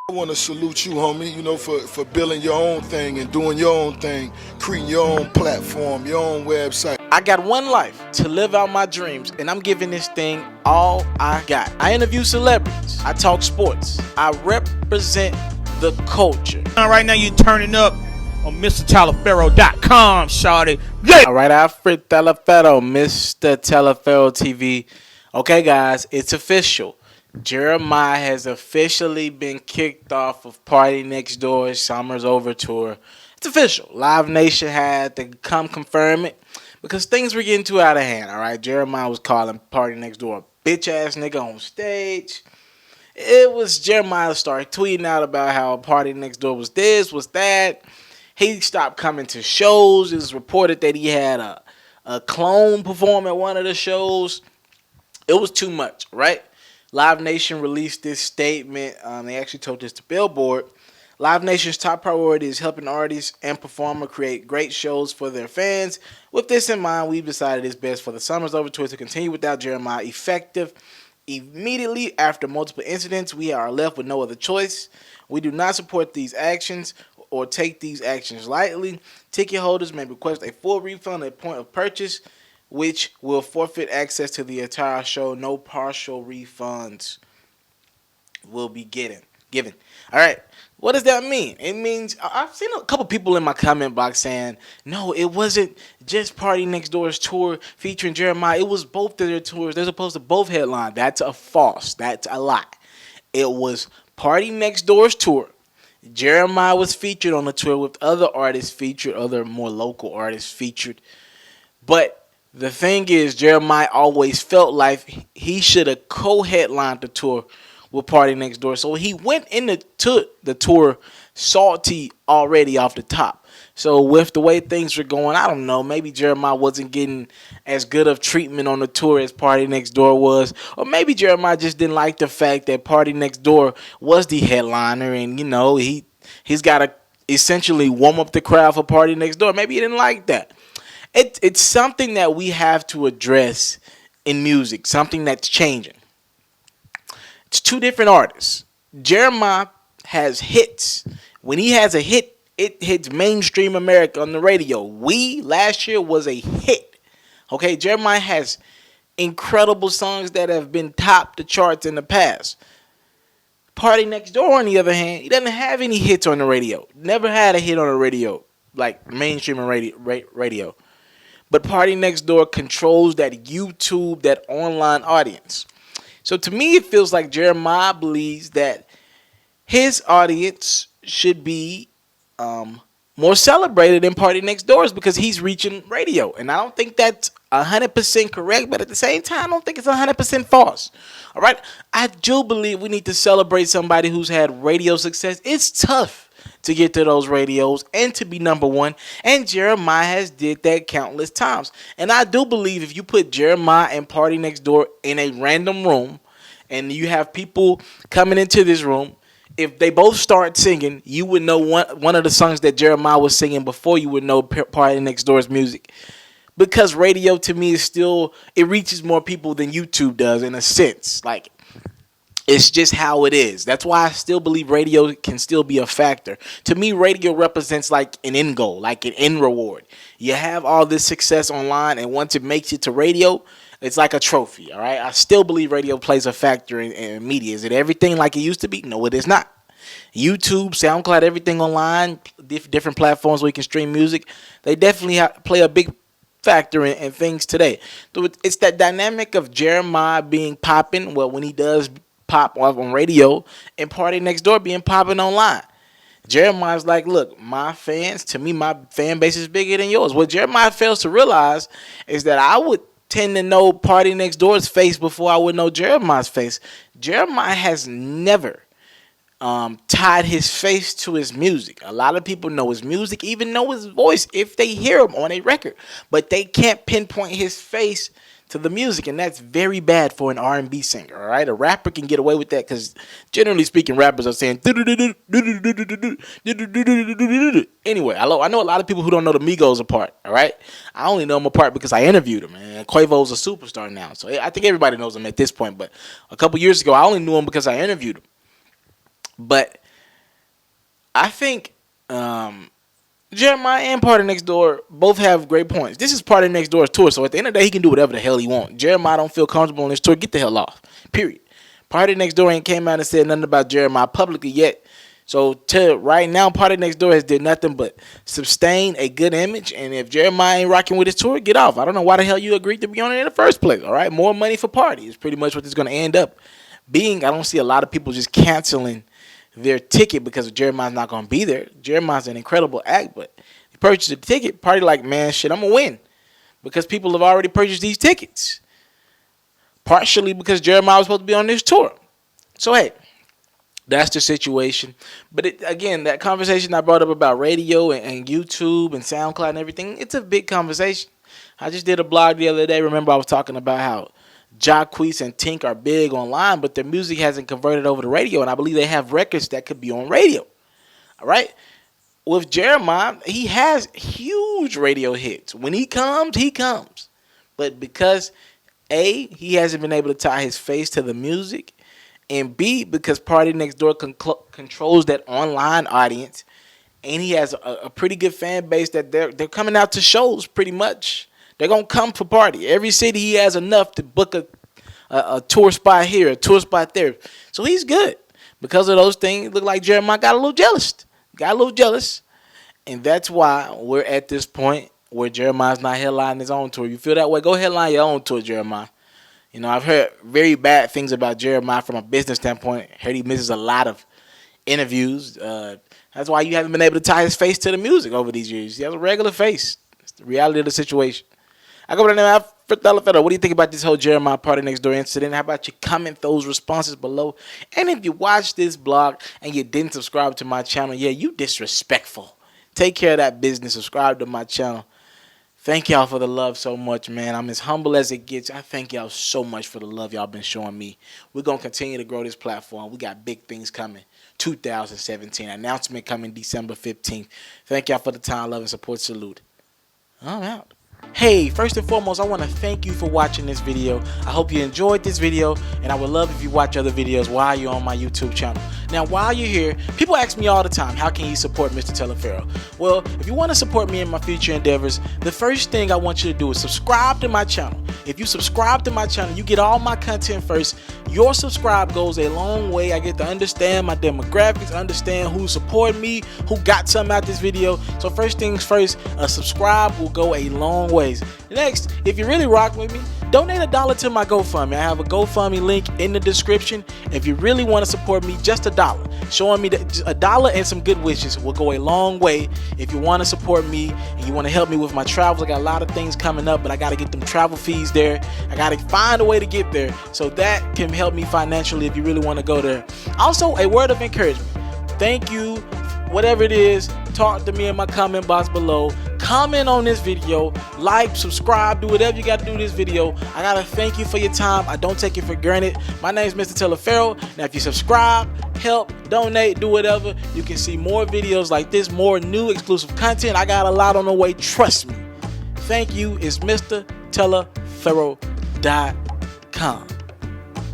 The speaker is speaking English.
I want to salute you, homie, for building your own thing and doing your own thing, creating your own platform, your own website. I got one life to live out my dreams, and I'm giving this thing all I got. I interview celebrities. I talk sports. I represent the culture. Right now, you're turning up on MrTaliaferro.com, shawty. Yeah. All right, Alfred Talaferro, Mr. Talaferro TV. Okay, guys, it's official. Jeremiah has officially been kicked off of Party Next Door's Summer's Over tour. It's official. Live Nation had to come confirm it because things were getting too out of hand. All right, Jeremiah was calling Party Next Door a bitch ass nigga on stage. It was Jeremiah started tweeting out about how Party Next Door was this, was that. He stopped coming to shows. It was reported that he had a clone perform at one of the shows. It was too much, right? Live Nation released this statement. They actually told this to Billboard. Live Nation's top priority is helping artists and performers create great shows for their fans. With this in mind, we've decided it's best for the Summer's Over tour to continue without Jeremiah effective immediately after multiple incidents. We are left with no other choice. We do not support these actions or take these actions lightly. Ticket holders may request a full refund at point of purchase, which will forfeit access to the entire show. No partial refunds will be given. All right. What does that mean? It means I've seen a couple people in my comment box saying, no, it wasn't just Party Next Door's tour featuring Jeremiah. It was both of their tours. They're supposed to both headline. That's a false. That's a lie. It was Party Next Door's tour. Jeremiah was featured on the tour with other artists featured, other more local artists featured. But the thing is, Jeremiah always felt like he should have co-headlined the tour with Party Next Door. So he went into the tour salty already off the top. So with the way things were going, I don't know, maybe Jeremiah wasn't getting as good of treatment on the tour as Party Next Door was. Or maybe Jeremiah just didn't like the fact that Party Next Door was the headliner and, he's got to essentially warm up the crowd for Party Next Door. Maybe he didn't like that. It's something that we have to address in music, something that's changing. It's two different artists. Jeremiah has hits. When he has a hit, it hits mainstream America on the radio. Last year was a hit. Okay, Jeremiah has incredible songs that have been top the charts in the past. Party Next Door, on the other hand, he doesn't have any hits on the radio. Never had a hit on the radio, like mainstream radio. But Party Next Door controls that YouTube, that online audience. So to me, it feels like Jeremiah believes that his audience should be more celebrated than Party Next Door's because he's reaching radio. And I don't think that's 100% correct, but at the same time, I don't think it's 100% false. All right? I do believe we need to celebrate somebody who's had radio success. It's tough to get to those radios and to be number one. And Jeremiah has did that countless times. And I do believe if you put Jeremiah and Party Next Door in a random room and you have people coming into this room, if they both start singing, you would know one of the songs that Jeremiah was singing before you would know Party Next Door's music. Because radio to me is still, it reaches more people than YouTube does in a sense. Like, it's just how it is. That's why I still believe radio can still be a factor. To me, radio represents like an end goal, like an end reward. You have all this success online, and once it makes it to radio, it's like a trophy, all right? I still believe radio plays a factor in media. Is it everything like it used to be? No, it is not. YouTube, SoundCloud, everything online, different platforms where you can stream music, they definitely play a big factor in things today. So it's that dynamic of Jeremiah being popping, well, when he does pop off on radio, and Party Next Door being popping online. Jeremiah's like, look, my fans, to me, my fan base is bigger than yours. What Jeremiah fails to realize is that I would tend to know Party Next Door's face before I would know Jeremiah's face. Jeremiah has never tied his face to his music. A lot of people know his music, even know his voice if they hear him on a record, but they can't pinpoint his face to the music, and that's very bad for an R&B singer, all right? A rapper can get away with that because generally speaking, rappers are saying anyway, I know a lot of people who don't know the Migos apart, all right? I only know them apart because I interviewed them, and Quavo's a superstar now, so I think everybody knows him at this point, but a couple years ago, I only knew him because I interviewed him. But I think Jeremiah and PartyNextDoor both have great points. This is PartyNextDoor's tour, so at the end of the day, he can do whatever the hell he wants. Jeremiah don't feel comfortable on this tour. Get the hell off. Period. PartyNextDoor ain't came out and said nothing about Jeremiah publicly yet. So till right now, PartyNextDoor has did nothing but sustain a good image. And if Jeremiah ain't rocking with his tour, get off. I don't know why the hell you agreed to be on it in the first place. All right, more money for Party is pretty much what it's going to end up being. I don't see a lot of people just canceling their ticket because Jeremiah's not going to be there. Jeremiah's an incredible act, but he purchased a ticket. Party like, man, shit, I'm going to win because people have already purchased these tickets. Partially because Jeremiah was supposed to be on this tour. So, hey, that's the situation. But again, that conversation I brought up about radio and YouTube and SoundCloud and everything, it's a big conversation. I just did a blog the other day. Remember, I was talking about how Jacquees and Tink are big online, but their music hasn't converted over to radio, and I believe they have records that could be on radio. All right? With Jeremiah, he has huge radio hits. When he comes, he comes. But because, A, he hasn't been able to tie his face to the music, and B, because PartyNextDoor controls that online audience, and he has a pretty good fan base that they're coming out to shows pretty much. They're going to come for Party. Every city he has enough to book a tour spot here, a tour spot there. So he's good. Because of those things, it looked like Jeremiah got a little jealous. And that's why we're at this point where Jeremiah's not headlining his own tour. You feel that way? Go headline your own tour, Jeremiah. You know, I've heard very bad things about Jeremiah from a business standpoint. Heard he misses a lot of interviews. That's why you haven't been able to tie his face to the music over these years. He has a regular face. It's the reality of the situation. I go by the name of What do you think about this whole Jeremiah PartyNextDoor incident? How about you comment those responses below? And if you watch this blog and you didn't subscribe to my channel, yeah, you disrespectful. Take care of that business. Subscribe to my channel. Thank y'all for the love so much, man. I'm as humble as it gets. I thank y'all so much for the love y'all been showing me. We're going to continue to grow this platform. We got big things coming. 2017. Announcement coming December 15th. Thank y'all for the time, love, and support. Salute. I'm out. Hey, first and foremost, I want to thank you for watching this video. I hope you enjoyed this video, and I would love if you watch other videos while you're on my YouTube channel. Now, while you're here, people ask me all the time, how can you support Mr. Telefero? Well, if you want to support me in my future endeavors, the first thing I want you to do is subscribe to my channel. If you subscribe to my channel, you get all my content first. Your subscribe goes a long way. I get to understand my demographics, understand who support me, who got something out this video. So first things first, a subscribe will go a long ways. Next, if you really rock with me, donate $1 to my GoFundMe. I have a GoFundMe link in the description. If you really want to support me, just $1. Showing me $1 and some good wishes will go a long way. If you want to support me and you want to help me with my travels, I got a lot of things coming up, but I got to get them travel fees there. I got to find a way to get there. So that can help me financially if you really want to go there. Also, a word of encouragement. Thank you. Whatever it is, talk to me in my comment box below. Comment on this video, like, subscribe, do whatever you got to do this video. I got to thank you for your time. I don't take it for granted. My name is Mr. Telefero. Now, if you subscribe, help, donate, do whatever, you can see more videos like this, more new exclusive content. I got a lot on the way. Trust me. Thank you. It's MrTelefero.com.